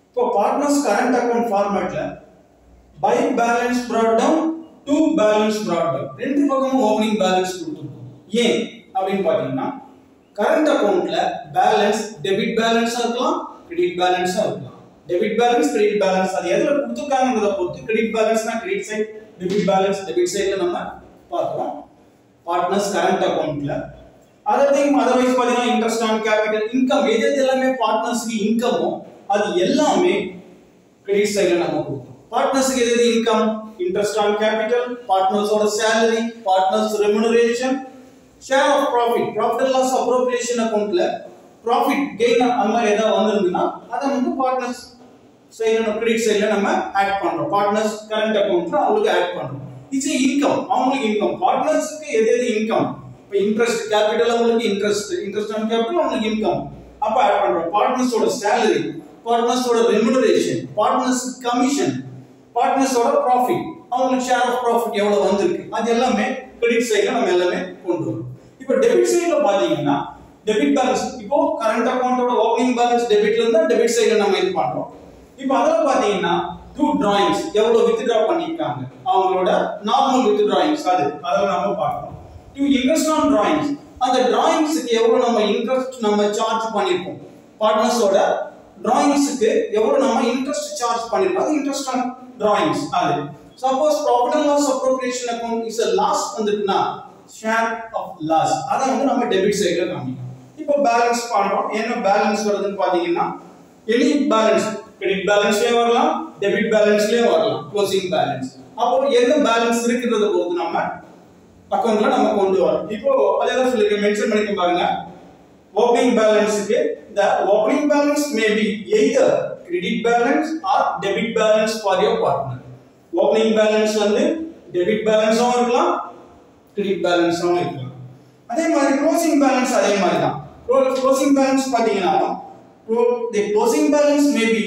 இப்போ partners current account formatல by balance brought down to balance brought down ரெண்டு பக்கமும் opening balance கொடுத்திருக்கோம். ஏன் அப்படினு பாத்தீங்கன்னா current accountல balance debit balance இருக்கலாம் credit balance இருக்கலாம். debit balance credit balance அது எதுல கொடுத்திருக்காங்கங்கறத பொறுத்து credit balance-னா credit side debit balance debit side-ல நம்ம பார்க்கிறோம். partners current accountல otherwise பாத்தீங்கன்னா interest on capital income எது எல்லாமே partnersக்கு இன்கமோ அது எல்லாமே credit side-ல நம்ம கொடுக்கிறோம். partnersக்கு எது income interest on capital partners ஓட salary partners remuneration share of profit and loss appropriation accountல profit gain அந்த மாதிரி ஏதாவது வந்திருந்தா அத வந்து partners சைடுல credit side-ல நம்ம ஆட் பண்றோம். partners current accountல அவங்களுக்கு ஆட் பண்றோம். இது இன்கம் அவங்களுக்கு இன்கம் பார்ட்னர்ஸ்க்கு எது இன்கம் இப்போ இன்ட்ரஸ்ட் கேபிடல் அவங்களுக்கு இன்ட்ரஸ்ட் ஆன் கேபிடல் அவங்களுக்கு இன்கம் அப்ப ஆட் பண்றோம். பார்ட்னர்ஸோட salary பார்ட்னர்ஸோட remuneration பார்ட்னர்ஸ் கமிஷன் பார்ட்னர்ஸோட profit அவங்களுக்கு ஷேர் ஆஃப் profit எவ்வளவு வந்திருக்கு அது எல்லாமே கிரெடிட் சைடுல நம்ம எல்லாமே கொண்டு வரோம். இப்போ டெபிட் சைடுல பாத்தீங்கன்னா டெபிட் பேலன்ஸ் இப்போ கரண்ட் அக்கவுண்டோட ஓபனிங் பேலன்ஸ் டெபிட்ல இருந்தா டெபிட் சைடுல நம்ம இது பண்றோம். இப்போ அதல பாத்தீங்கன்னா டூ டிராயிங்ஸ் எவ்வளவு வித்ட்ரா பண்ணிருக்காங்க அவங்களோட நார்மல் வித்ட்ராயிங்ஸ் அதல நம்ம பார்க்கணும். டூ இன்ட்ரஸ்ட் ஆன் டிராயிங்ஸ் அந்த டிராயிங்ஸ்க்கு எவ்வளவு நம்ம இன்ட்ரஸ்ட் நம்ம சார்ஜ் பண்ணிருக்கோம் பார்ட்னர்ஸோட டிராயிங்ஸ்க்கு எவ்வளவு நம்ம இன்ட்ரஸ்ட் சார்ஜ் பண்ணிருக்கோம் அது இன்ட்ரஸ்ட் ஆன் டிராயிங்ஸ் அது. Suppose profit and loss appropriation account is a loss வந்துட்டுனா share of loss அத வந்து நம்ம டெபிட் சைடுல காமிக்கணும். இப்போ பேலன்ஸ் பண்றோம் என்ன பேலன்ஸ் வருதுன்னு பாத்தீங்கன்னா எனி பேலன்ஸ் கிரெடிட் பேலன்ஸ்லயே வரலாம் டெபிட் பேலன்ஸ்லயே வரலாம் க்ளோசிங் பேலன்ஸ் அப்போ என்ன பேலன்ஸ் இருக்குன்றத பொறுத்து நம்ம அக்கவுண்ட்ல நம்ம கொண்டு வரோம். இப்போ அதெல்லாம் சொல்லி மென்ஷன் பண்ணிக்க பாருங்க. opening balance க்கு the opening balance may be either credit balance or debit balance for your partner. opening balance வந்து debit balance ஆவும் இருக்கலாம் credit balance ஆவும் இருக்கலாம். அதே மாதிரி closing balance அதே மாதிரி தான். closing balance பாத்தீங்கன்னா the closing balance may be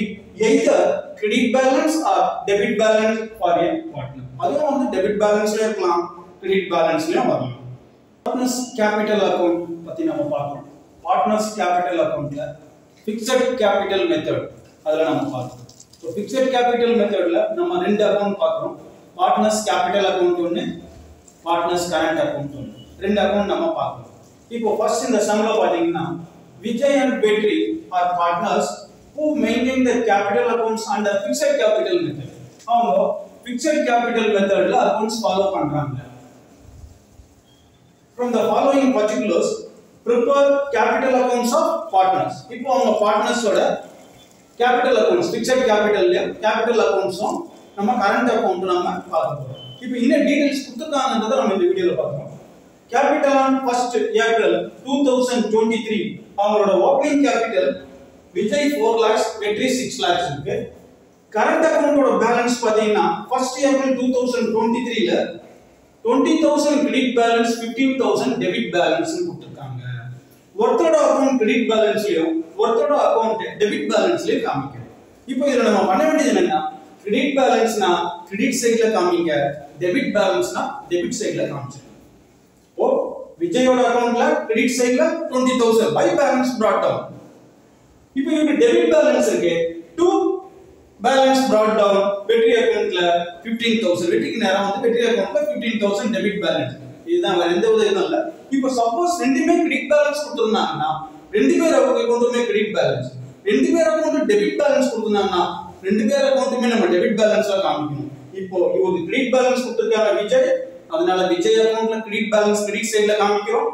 either credit balance or debit balance for a partner. அதுவும் வந்து debit balanceல இருக்கலாம் credit balanceலயும் வரலாம். partners capital account பத்தி நம்ம பார்ப்போம். partners capital accountல fixed capital method அதல நம்ம பார்ப்போம். So fixed capital methodல நம்ம ரெண்டு அக்கவுண்ட் பார்க்கறோம். partners capital account ஒன்னு partners current account ஒன்னு. ரெண்டு அக்கவுண்ட் நம்ம பார்க்கறோம். இப்போ ஃபர்ஸ்ட் இந்த சம்ல பாத்தீங்கன்னா Vijay and Petri are partners who maintain their capital accounts under fixed capital method. அவங்க fixed capital methodல accounts follow பண்றாங்க. From the following particulars prepare capital accounts of partners. இப்போ அவங்க partners ஓட capital accounts fixed capital capital accounts நம்ம current account நம்ம பார்க்க போறோம். இப்போ இன்ன டீடைல்ஸ் கொடுத்திருக்காங்கன்றத நம்ம இந்த வீடியோல பார்ப்போம். capital on 1st April 2023 அவங்களோட opening capital Vijay 4 lakhs Petri 6 lakhs இருக்கு. current account ஓட பேலன்ஸ் பாத்தீங்கன்னா 1st April 2023 ல 20000 credit balance 15000 debit balance னு கொடுத்திருக்காங்க. ஒருத்தரோட அக்கவுண்ட் கிரெடிட் பேலன்ஸ்லயும் ஒருத்தரோட அக்கவுண்ட் டெபிட் பேலன்ஸ்லயும் காமிக்கணும். இப்போ இதுல நம்ம பண்ண வேண்டியது என்னன்னா கிரெடிட் பேலன்ஸ்னா கிரெடிட் சைடுல காமிங்க டெபிட் பேலன்ஸ்னா டெபிட் சைடுல காமிச்சிருங்க. ஓ விஜயோட அக்கவுண்ட்ல கிரெடிட் சைடுல 20000 பை பேலன்ஸ் brought down. இப்போ இங்க டெபிட் பேலன்ஸ் இருக்கு 2 பேலன்ஸ் brought down வெற்றி அக்கவுண்ட்ல 15000 வெற்றிக்கு நேரா வந்து வெற்றி அக்கவுண்ட்ல 15000 டெபிட் பேலன்ஸ் இதுதான் வேற எந்த உதவியும் இல்ல. இப்போ சப்போஸ் ரெண்டுமே கிரெடிட் பேலன்ஸ் கொடுத்திருந்தாங்கன்னா ரெண்டு பேர் அக்கவுண்ட்டுமே கிரெடிட் பேலன்ஸ் ரெண்டு பேர் அக்கவுண்ட் டெபிட் பேலன்ஸ் கொடுத்திருந்தாங்கன்னா ரெண்டு பேர் அக்கவுண்ட்டுமே நம்ம டெபிட் பேலன்ஸ்ல காமிக்கணும். இப்போ இவங்க கிரெடிட் பேலன்ஸ் கொடுத்திருக்காங்க விஜய் அதனால விஜய் அக்கவுண்ட்ல கிரெடிட் பேலன்ஸ் கிரெடிட் சைடுல காமிக்கிறோம்.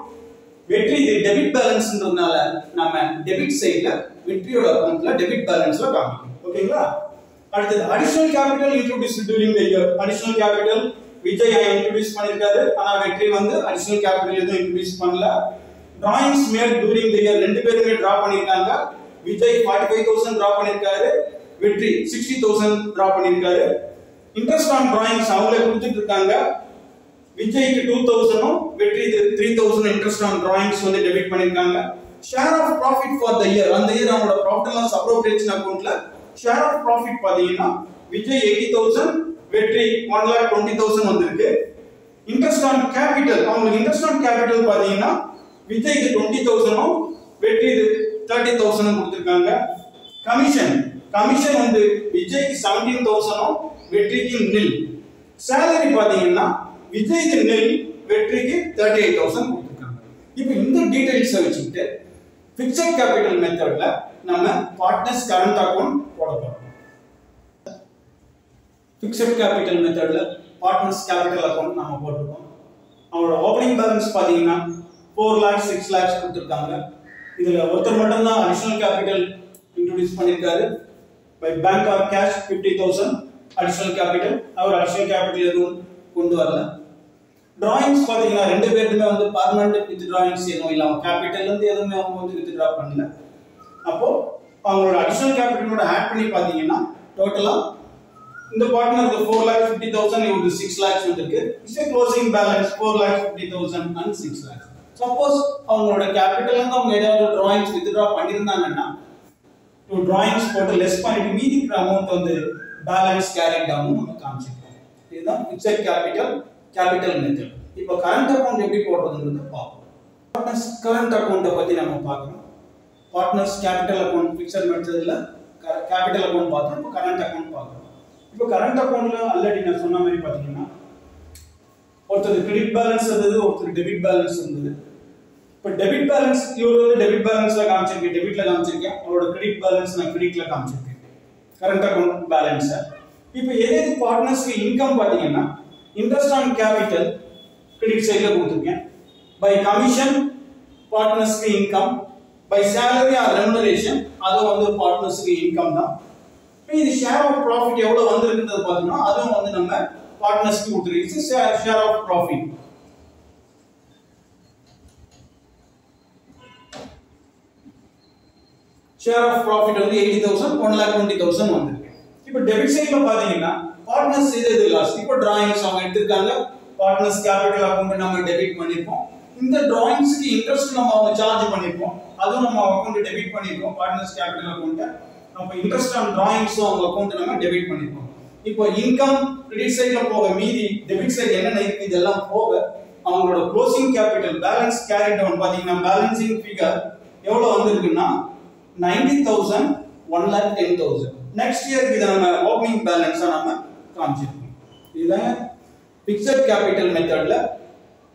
வெற்றி இது டெபிட் பேலன்ஸ்ன்றதுனால நாம டெபிட் சைடுல வெற்றியோட அக்கவுண்ட்ல டெபிட் பேலன்ஸ்ல காமிக்கிறோம். ஓகேங்களா? அடுத்து additional capital introduce during the year. Additional capital Vijay introduce பண்ணிருக்காரு. ஆனா வெற்றி வந்து அடிஷனல் கேபிட்டல் எதுவும் இன்ட்ரோ듀ஸ் பண்ணல. drawings made during the year ரெண்டு பேருமே டிரா பண்ணிருக்காங்க. விஜய் 45,000 டிரா பண்ணிருக்காரு. வெற்றி 60,000 டிரா பண்ணிருக்காரு. இன்ட்ரெஸ்ட் ஆன் drawings அவங்களே கொடுத்துட்டு இருக்காங்க. விஜய்க்கு 2,000 வெற்றி 3,000 இன்ட்ரெஸ்ட் ஆன் drawings வந்து டெபிட் பண்ணிருக்காங்க. Share of profit for the year அந்த இயர் அவங்களோட ப்ராஃபிட் அண்ட் லாஸ் அப்ரோப்ரியேஷன் அக்கவுண்ட்ல ஷேர் ஆஃப் ப்ராஃபிட் பாத்தீங்கன்னா விஜய் 80,000 வெற்றி 1,20,000 வந்திருக்கு. இன்ட்ரெஸ்ட் ஆன் கேபிட்டல் அவங்களுக்கு இன்ட்ரெஸ்ட் ஆன் கேபிட்டல் பாத்தீங்கன்னா விஜய்க்கு 20,000 வெற்றி 30,000 கொடுத்திருக்காங்க. கமிஷன் வந்து விஜய்க்கு 17,000 வெற்றிக்கு nil. salary பாத்தீங்கன்னா விஜய்க்கு nil வெற்றிக்கு 38,000 கொடுத்திருக்காங்க. இப்போ இந்த டீடைல்ஸ் வச்சுட்டு ஃபிக்ஸட் கேபிட்டல் மெத்தட்ல நம்ம பார்ட்னர்ஸ் கரண்ட் அக்கவுண்ட் போட போறோம். ஃபிக்ஸட் கேபிட்டல் மெத்தட்ல பார்ட்னர்ஸ் கேபிட்டல் அக்கவுண்ட் நாம போட்டுறோம். அவரோட ஓபனிங் பேலன்ஸ் பாத்தீங்கன்னா 4 lakhs 6 lakhs கொடுத்திருக்காங்க. இதுல ஒருத்தர் மட்டும் தான் அடிஷனல் கேபிட்டல் இன்ட்ரோ듀ஸ் பண்ணிருக்காரு. By bank or cash 50,000 additional capital. அவர் அடிஷனல் கேபிட்டல் எதுவும் கொண்டு வரல. drawings பாத்தீங்கன்னா ரெண்டு பேருமே வந்து பெர்மனன்ட் withdrawings எதுவும் இல்ல. கேபிட்டல் இருந்து எதுவுமே அவங்க வந்து withdraw பண்ணல. அப்போ அவங்களோட அடிஷனல் கேபிட்டலோட ஆட் பண்ணி பாத்தீங்கன்னா டோட்டலா இந்த பார்ட்னருக்கு 4,50,000 இவருக்கு 6 lakhs வந்திருக்கு. Is closing balance 4,50,000 and 6 lakhs. Suppose அவங்களோட கேபிட்டல் இருந்து அவங்க ஏதாவது drawings withdraw பண்ணிருந்தாங்கன்னா drawings போட்டு லெஸ் பண்ணிட்டு மீதி இருக்கிற அமௌண்ட் வந்து பேலன்ஸ் கேரி டவுன் நம்ம காமிச்சிருக்கோம். இதுதான் ஃபிக்ஸட் கேபிட்டல் மெத்தட். இப்போ கரண்ட் அக்கவுண்ட் எப்படி போடுறதுன்றது பார்ப்போம். பார்ட்னர்ஸ் கரண்ட் அக்கவுண்ட்டை பத்தி நம்ம பார்க்கணும். பார்ட்னர்ஸ் கேபிட்டல் அக்கவுண்ட் ஃபிக்ஸட் மெத்தட்ல கேபிட்டல் அக்கவுண்ட் பார்த்தோம். இப்போ கரண்ட் அக்கவுண்ட் பார்க்கணும். இப்போ கரண்ட் அக்கவுண்ட்ல ஆல்ரெடி நான் சொன்ன மாதிரி பாத்தீங்கன்னா ஒருத்தர் கிரெடிட் பேலன்ஸ் இருந்தது, ஒருத்தர் டெபிட் பேலன்ஸ் இருந்தது. இப்போ டெபிட் பேலன்ஸ் இவர் வந்து டெபிட் பேலன்ஸ்ல காமிச்சிருக்கேன், டெபிட்ல காமிச்சிருக்கேன். அவரோட கிரெடிட் பேலன்ஸ் நான் கிரெடிட்ல காமிச்சிருக்கேன் கரண்ட் அக்கவுண்ட் பேலன்ஸ். இப்போ எது பார்ட்னர்ஸ்க்கு இன்கம் பாத்தீங்கன்னா இன்ட்ரெஸ்ட் ஆன் கேபிட்டல் கிரெடிட் சைடுல கொடுத்திருக்கேன். பை கமிஷன் பார்ட்னர்ஸ்க்கு income. By salary or remuneration அதுவும் வந்து பார்ட்னர்ஸ்க்கு இன்கம் தான். இது ஷேர் ஆஃப் ப்ராஃபிட் எவ்வளவு வந்திருக்குன்றது பாத்தீங்கன்னா அதுவும் வந்து நம்ம பார்ட்னர்ஸ்க்கு கொடுத்திருக்கு. Share of profit share of profit வந்து 80,000 1,20,000 வந்திருக்கு. இப்போ டெபிட் சைடுல பாத்தீங்கன்னா பார்ட்னர்ஸ் இது லாஸ். இப்போ drawings அவங்க எடுத்துட்டாங்க. பார்ட்னர்ஸ் கேபிட்டல் அக்கவுண்ட் நம்ம டெபிட் பண்ணிருப்போம். இந்த drawings-க்கு இன்ட்ரெஸ்ட் நம்ம அவங்க சார்ஜ் பண்ணிருப்போம். அதுவும் நம்ம அக்கவுண்ட் டெபிட் பண்ணிருப்போம் பார்ட்னர்ஸ் கேபிட்டல் அக்கவுண்ட். அப்ப இன்ட்ரெஸ்ட் ஆன் drawings அவங்க அக்கவுண்ட் நம்ம டெபிட் பண்ணிருப்போம். இப்போ இன்கம் கிரெடிட் சைடுல போக மீதி டெபிட் சைடு என்னென்ன இருக்கு இதெல்லாம் போக அவங்களோட closing capital balance carry down பாத்தீங்கன்னா பேலன்சிங் ஃபிகர் எவ்வளவு வந்திருக்குன்னா 90,000 1,10,000. நெக்ஸ்ட் இயருக்கு இத நம்ம ஓபனிங் பேலன்ஸா நம்ம காமிச்சிருக்கோம். இதுதான் ஃபிக்ஸட் கேபிட்டல் மெத்தட்ல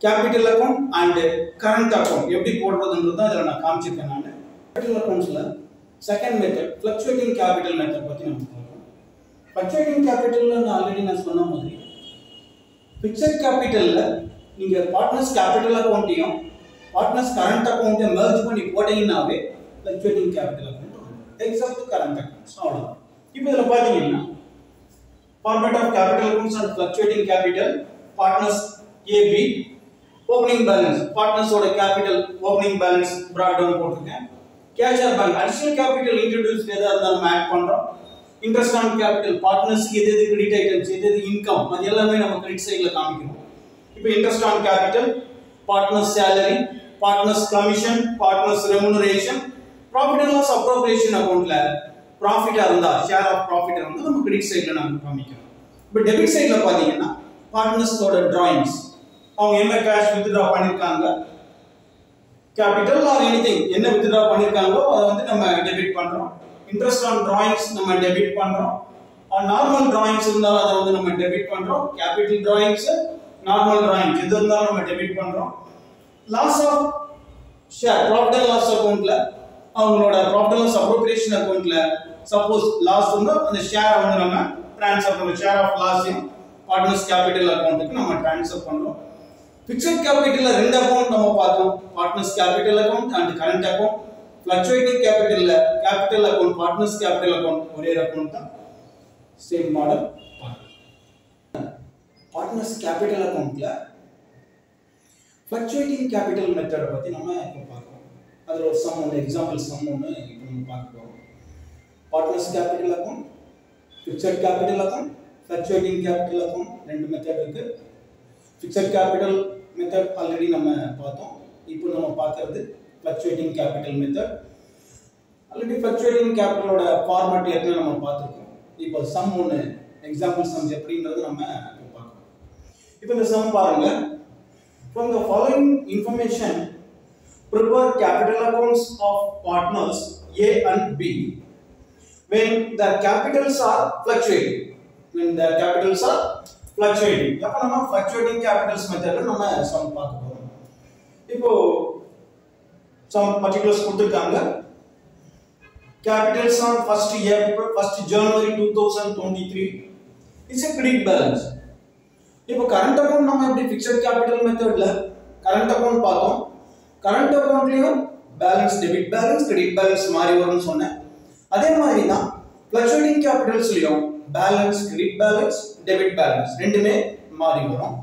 capital account and current account எப்படி போடுறதுன்றது தான் இதல நான் காமிச்சிருக்கேன். நான் கேபிட்டல் அக்கவுண்ட்ஸ்ல second method fluctuating capital method பத்தி நம்ம பார்க்கலாம். ஃப்ளக்சுவேட்டிங் கேபிட்டல்ல நான் ஆல்ரெடி நான் சொன்ன மாதிரி ஃபிக்ஸட் கேபிட்டல்ல நீங்க பார்ட்னர்ஸ் கேபிட்டல் அக்கவுண்ட்டையும் பார்ட்னர்ஸ் கரண்ட் அக்கவுண்ட்டையும் மெர்ஜ் பண்ணி போட்டீங்கன்னாவே fluctuating capital account exact current accounts அவ்வளவுதான். இப்போ இதுல பாத்தீங்கன்னா format of capital accounts and fluctuating capital partners AB opening balance பார்ட்னர்ஸோட capital opening balance brought down போட்டுருக்கேன். Cash or bank additional capital introduce எதா இருந்தாலும் நம்ம ஆட் பண்றோம். இன்ட்ரெஸ்ட் ஆன் கேபிட்டல் பார்ட்னர்ஸ்க்கு எது கிரெடிட் ஐட்டம்ஸ் எது இன்கம் அது எல்லாமே நம்ம கிரெடிட் சைடுல காமிக்கிறோம். இப்போ interest on capital partners salary partners commission partners remuneration profit and loss appropriation அக்கவுண்ட்ல ப்ராஃபிட்டா இருந்தா ஷேர் ஆஃப் ப்ராஃபிட் வந்து நம்ம கிரெடிட் சைடுல நம்ம காமிக்கிறோம். இப்போ டெபிட் சைடுல பாத்தீங்கன்னா பார்ட்னர்ஸோட drawings அவங்க என்ன கேஷ் withdraw பண்ணிருக்காங்க கேபிட்டல் ஆர் எனிதிங் என்ன withdraw பண்ணிருக்காங்களோ அதை வந்து நம்ம டெபிட் பண்றோம். இன்ட்ரெஸ்ட் ஆன் drawings நம்ம டெபிட் பண்றோம். ஆன் நார்மல் drawings இருந்தாலும் அதை வந்து நம்ம டெபிட் பண்றோம். கேபிட்டல் drawings நார்மல் drawings எது இருந்தாலும் நம்ம டெபிட் பண்றோம். Loss of share profit and loss அக்கவுண்ட்ல அவங்களோட ப்ராஃபிட் அண்ட் லாஸ் அப்ரோப்ரியேஷன் அக்கவுண்ட்ல சப்போஸ் லாஸ் இருந்தா அந்த ஷேரை வந்து நம்ம ட்ரான்ஸ்ஃபர் பண்றோம். ஷேர் ஆஃப் லாஸையும் பார்ட்னர்ஸ் கேபிட்டல் அக்கௌண்ட்டுக்கு நம்ம ட்ரான்ஸ்ஃபர் பண்றோம். ஃபிக்ஸட் கேபிட்டல்ல ரெண்டு அக்கவுண்ட் நம்ம பார்த்தோம், partners capital account and current account. Fluctuating கேபிட்டல்ல capital account, partners capital account ஒரே அக்கவுண்ட் தான். Same model. பார்ட்னர்ஸ் கேபிட்டல் அக்கவுண்ட்ல ஃப்ளக்சுவேட்டிங் கேபிட்டல் மெத்தட் பத்தி நம்ம இப்போ பார்க்கலாம். அதுல ஒரு சம் ஒன்று, எக்ஸாம்பிள் சம் ஒன்று இப்போ நம்ம பார்க்கிறோம். Partners capital account, fixed capital account, fluctuating capital account ரெண்டு மெத்தட் இருக்கு. ஃபிக்ஸட் கேபிட்டல் மெத்தட் ஆல்ரெடி நம்ம பார்த்தோம். இப்போ நம்ம பார்க்கறது fluctuating capital method. Already fluctuating கேபிட்டலோட ஃபார்மேட் ஏற்கனவே நம்ம பார்த்துருக்கோம். இப்போ சம் ஒன்று, எக்ஸாம்பிள் சம்ஸ் எப்படின்றது நம்ம இப்போ பார்க்கலாம். இப்போ இந்த சம் பாருங்க. From the following information, prepare capital accounts of partners A and B when their capitals are fluctuating. When their capitals are fluctuating. அப்ப நம்ம fluctuating capitals மெத்தட்ல நம்ம சம் பார்க்க போறோம். இப்போ some particulars கொடுத்திருக்காங்க. Capitals on 1st January 2023 is a credit balance. இப்போ current account நம்ம எப்படி ஃபிக்ஸட் கேபிட்டல் மெத்தட்ல கரண்ட் அக்கவுண்ட் பார்த்தோம். கரண்ட் அக்கவுண்ட்லயும் balance, debit balance, credit balance மாறி வரும்னு சொன்னேன். அதே மாதிரி தான் ஃப்ளக்சுவேட்டிங் கேபிட்டல்ஸ்லயும் balance, credit balance, debit balance ரெண்டுமே மாறி வரும்.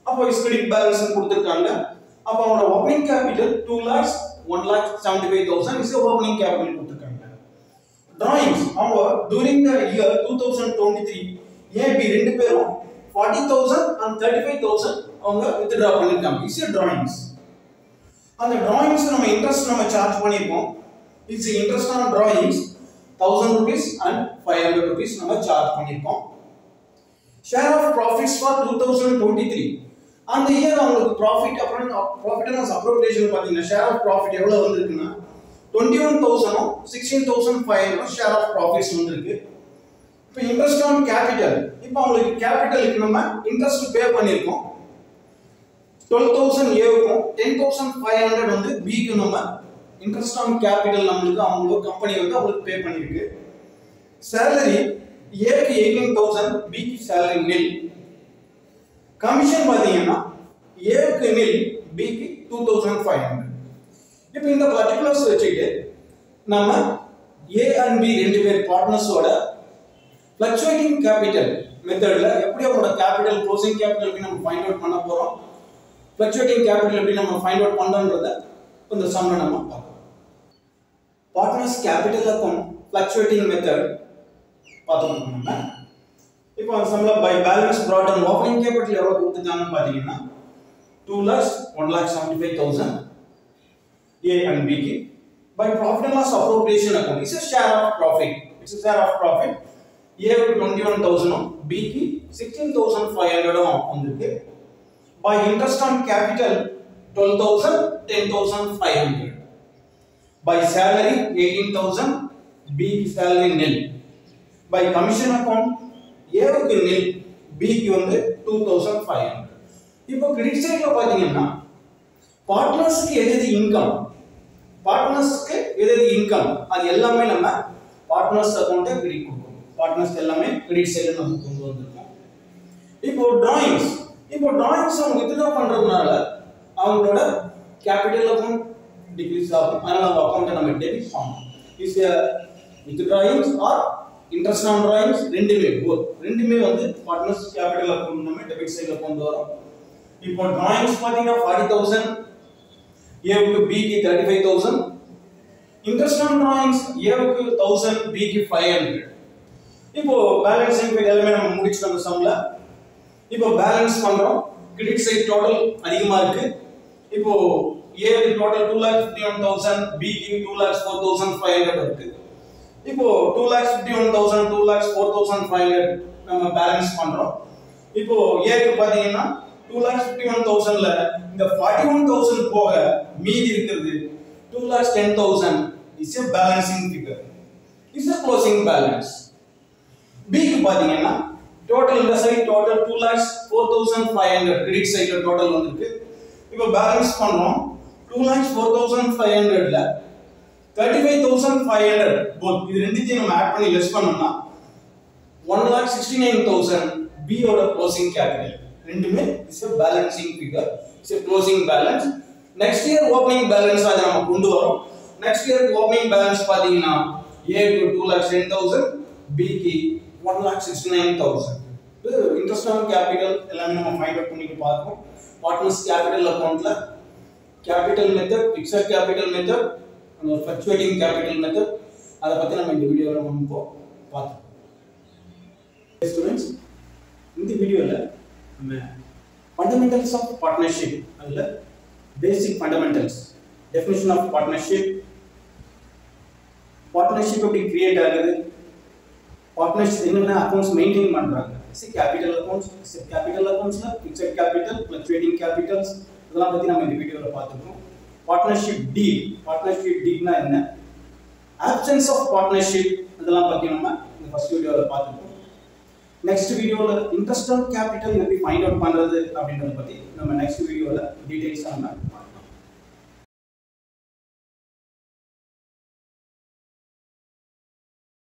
அப்போ கிரெடிட் பேலன்ஸ் கொடுத்திருக்காங்க. அப்போ அவங்களோட opening capital 2 lakhs 1,75,000 is opening capital கொடுத்திருக்காங்க. டிராயிங்ஸ் அவங்க during the year 2023 AB ரெண்டு பேரும் 40,000 and 35,000 அவங்க withdraw பண்ணிருக்காங்க. Is drawings. அந்த டிராயிங்ஸ் நம்ம இன்ட்ரெஸ்ட் நம்ம சார்ஜ் பண்ணிருக்கோம். It's interest on drawings 1000 rupees and 500 rupees நம்ம சார்ஜ் பண்ணிருக்கோம். ஷேர் ஆஃப் ப்ராஃபிட்ஸ் ஃபார் 2023 அந்த இயர் அவங்களுக்கு ப்ராஃபிட் அப்புறம் ப்ராஃபிட் அண்ட் அப்ரோப்ரியேஷன் பாத்தீங்கன்னா ஷேர் ஆஃப் ப்ராஃபிட் எவ்வளவு வந்திருக்குன்னா 21,000 16,500 ஷேர் ஆஃப் ப்ராஃபிட்ஸ் வந்திருக்கு. இப்போ இன்ட்ரெஸ்ட் ஆன் கேபிட்டல், இப்போ அவங்களுக்கு கேபிட்டலுக்கு நம்ம இன்ட்ரெஸ்ட் பே பண்ணிருக்கோம். 12,000 ஏவுக்கும் 10,500 வந்து பிக்கு நம்ம இன்ட்ரெஸ்ட் ஆன் கேபிட்டல் நம்மளுக்கு அவங்க கம்பெனி வந்து அவங்களுக்கு பே பண்ணிருக்கு. சேலரி ஏக்கு 18,000, பிக்கு சேலரி nil. கமிஷன் பாத்தீங்கன்னா ஏக்கு nil, பிக்கு 2,500. இப்போ இந்த பர்టిక్యులர்ஸ் வச்சுட்டு நம்ம ஏ அண்ட் பி ரெண்டு பேர் பார்ட்னர்ஸோட ஃப்ளக்சுவேட்டிங் கேபிட்டல் மெத்தட்ல எப்படி அவங்களோட கேபிட்டல், க்ளோசிங் கேபிட்டல் எப்படி நம்ம ஃபைண்ட் அவுட் பண்ண போறோம், ஃப்ளக்சுவேட்டிங் கேபிட்டல் எப்படி நம்ம ஃபைண்ட் அவுட் பண்றோம்ன்றத இந்த சம்ல நம்ம பார்க்கலாம். Partners capital account fluctuating method பார்த்தோம் நம்ம. இப்போ அந்த சம்ல by balance brought on opening capital எவ்வளவு கொடுத்துட்டாங்கன்னு பாத்தீங்கன்னா 2 lakhs 1,75,000 A and B க்கு. By profit and loss appropriation account is a share of profit. It's a share of profit. A க்கு 21,000, B க்கு 16,500 வந்திருக்கு. By interest on capital 12,000, 10,500. By salary 18,000, B க்கு salary nil. By commission account A க்கு nil, B க்கு வந்து 2,500. இப்போ credit சைடுல பாத்தீங்கன்னா பார்ட்னர்ஸ்க்கு எது இன்கம், பார்ட்னர்ஸ்க்கு எது இன்கம் அது எல்லாமே நம்ம பார்ட்னர்ஸ் அக்கவுண்ட்ல கிரெடிட் கொடுக்கணும். பார்ட்னர்ஸ் எல்லாமே கிரெடிட் சைடுல நம்ம கொண்டு வந்திருக்கோம். இப்போ டிராயிங்ஸ் அவங்க வித்ட்ரா பண்றதுனால அவங்களோட கேபிட்டல் அக்கவுண்ட் டிக்ரீஸ் ஆகும். அதனால அந்த அக்கவுண்ட்டை நம்ம டெபிட் பண்ணணும். Is withdrawings or interest on drawings ரெண்டுமே வந்து பார்ட்னர்ஸ் கேபிட்டல் அக்கவுண்ட் நம்ம டெபிட் சைடுல கொண்டு வரோம். இப்போ டிராயிங்ஸ் பாத்தீங்கன்னா 40,000, ஏவுக்கு பிக்கு 35,000. இன்ட்ரெஸ்ட் ஆன் டிராயிங்ஸ் ஏவுக்கு 1000, பிக்கு 500. இப்போ பேலன்சிங் எல்லாமே நம்ம முடிச்சிட்டோம் அந்த சம்ல. இப்போ பேலன்ஸ் பண்றோம். கிரெடிட் சைடு டோட்டல் அதிகமா இருக்கு. இப்போ ஏ டோட்டல் 2,51,000, பி க்கு 2,04,500 இருக்கு. இப்போ 2,51,000, 2,04,500 நம்ம பேலன்ஸ் பண்றோம். இப்போ ஏ க்கு பாத்தீங்கன்னா 2,51,000ல இந்த 41,000 போக மீதி இருக்கிறது 2,10,000 is a balancing figure, is a closing balance. B க்கு பாத்தீங்கன்னா டோட்டல் இந்த சைடு டோட்டல் 2,04,500 கிரெடிட் சைடுல டோட்டல் வந்திருக்கு. இப்போ பேலன்ஸ் பண்றோம். 2,04,500ல 35,500 போத் இது ரெண்டுத்தையும் நம்ம ஆட் பண்ணி லெஸ் பண்ணோம்னா 1,69,000 B ஓட க்ளோசிங் கேபிட்டல் ரெண்டுமே is a balancing figure, is a closing balance. Next year opening balance அதை நம்ம கொண்டு வரோம். நெக்ஸ்ட் இயர் ஓபனிங் பேலன்ஸ் பாத்தீங்கன்னா A க்கு 2,10,000, B க்கு 1,69,000. இன்ட்ரெஸ்ட் ஆன் கேபிட்டல் எல்லாமே நம்ம ஃபைண்ட் அவுட் பண்ணிட்டு பார்ப்போம். பார்ட்னர்ஸ் கேபிட்டல் அக்கவுண்ட்ல capital method, fixed capital method, fluctuating capital method அத பத்தி நம்ம இந்த வீடியோல நம்ம பார்த்தோம். ஸ்டூடண்ட்ஸ், இந்த வீடியோல நம்ம ஃபண்டமெண்டல்ஸ் ஆஃப் பார்ட்னர்ஷிப் அதுல basic fundamentals, definition of partnership, partnership எப்படி கிரியேட் ஆகுது, பார்ட்னர்ஷிப் என்னென்ன அக்கவுண்ட்ஸ் மெயின்டைன் பண்றாங்க, கேபிட்டல் அக்கவுண்ட்ஸ், கேபிட்டல் அக்கவுண்ட்ஸ்ல ஃபிக்ஸட் கேபிட்டல், ஃப்ளக்சுவேட்டிங் கேபிட்டல்ஸ் இதெல்லாம் பத்தி நம்ம இந்த வீடியோல பார்த்துக்கோம். பார்ட்னர்ஷிப் டீட்னா என்ன, ஆப்சன்ஸ் ஆஃப் பார்ட்னர்ஷிப் இதெல்லாம் பத்தி நம்ம இந்த ஃபர்ஸ்ட் வீடியோல பார்த்துக்கோம். நெக்ஸ்ட் வீடியோல இன்ட்ரெஸ்ட் ஆன் கேபிட்டல் எப்படி ஃபைண்ட் அவுட் பண்றது அப்படின்றத பத்தி நம்ம நெக்ஸ்ட் வீடியோல டீடைல்ஸா நம்ம